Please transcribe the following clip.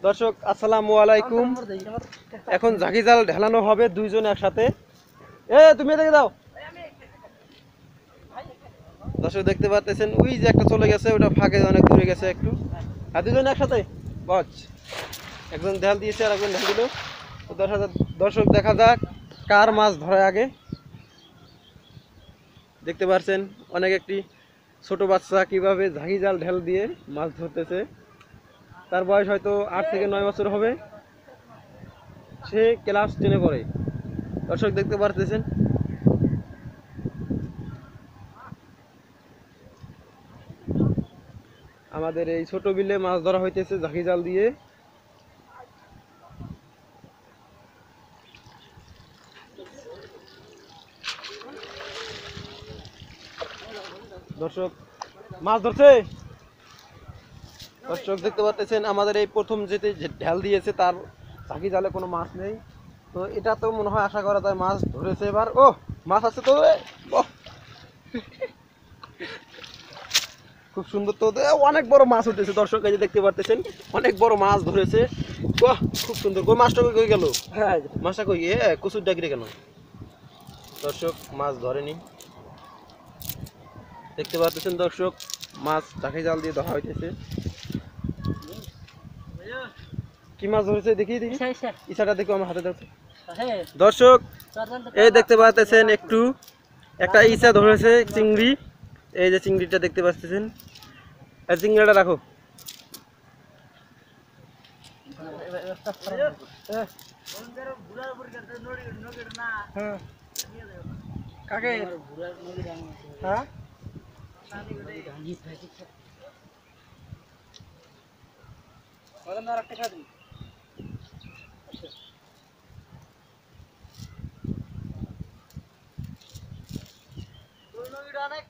দর্শক আসসালামু আলাইকুম। এখন ঝাঁকি জাল ঢালানো হবে দুইজন একসাথে। তুমি এদিকে দাও। দর্শক দেখতে পাচ্ছেন ওই যে একটা চলে গেছে, ওটা ফাঁকে অনেক দূরে গেছে একটু। আর দুজন একসাথে বচ, একজন ঢাল দিয়েছে আর একজন ঢাল দিল। তো দর্শক দেখা যাক কার মাছ ধরে আগে। দেখতে পাচ্ছেন অনেক একটি ছোট বাচ্চা কিভাবে ঝাঁকি জাল ঢাল দিয়ে মাছ ধরতেছে। তার বয়স হয়তো 8 থেকে 9 বছর হবে, সে ক্লাস 10-এ পড়ে। দর্শক দেখতে পারতেছেন আমাদের এই ছোট বিলে মাছ ধরা হইতেছে ঝাঁকি জাল দিয়ে। দর্শক মাছ ধরছে। দর্শক দেখতে পাচ্ছেন আমাদের এই প্রথম যেতে ঢাল দিয়েছে তার ঝাঁকি জালে কোনো মাছ নেই। তো এটা তো মনে হয় আশা করা যায় মাছ ধরেছে এবার। ও মাছ আছে তো, খুব সুন্দর। তো অনেক বড় মাছ উঠেছে দর্শক, এই যে দেখতে পাচ্ছেন অনেক বড় মাছ ধরেছে। বাহ খুব সুন্দর। কই মাছটা কই গেল? হ্যাঁ মাছটা কই? কচুর ডাকিরে কেন? দর্শক মাছ ধরেনি। দেখতে পাচ্ছেন দর্শক মাছ ঝাঁকি জাল দিয়ে ধরা হইতেছে। কি মাছ ধরেছে দেখি দেখি, ইসাটা দেখো আমার হাতে দেখো। দর্শক এই দেখতে পাচ্ছেন একটা ইসা ধরেছে চিংড়ি। এই যে চিংড়িটা দেখতে পাচ্ছেন, এই চিংড়িটা রাখো। কাকে হ্যাঁ অনেক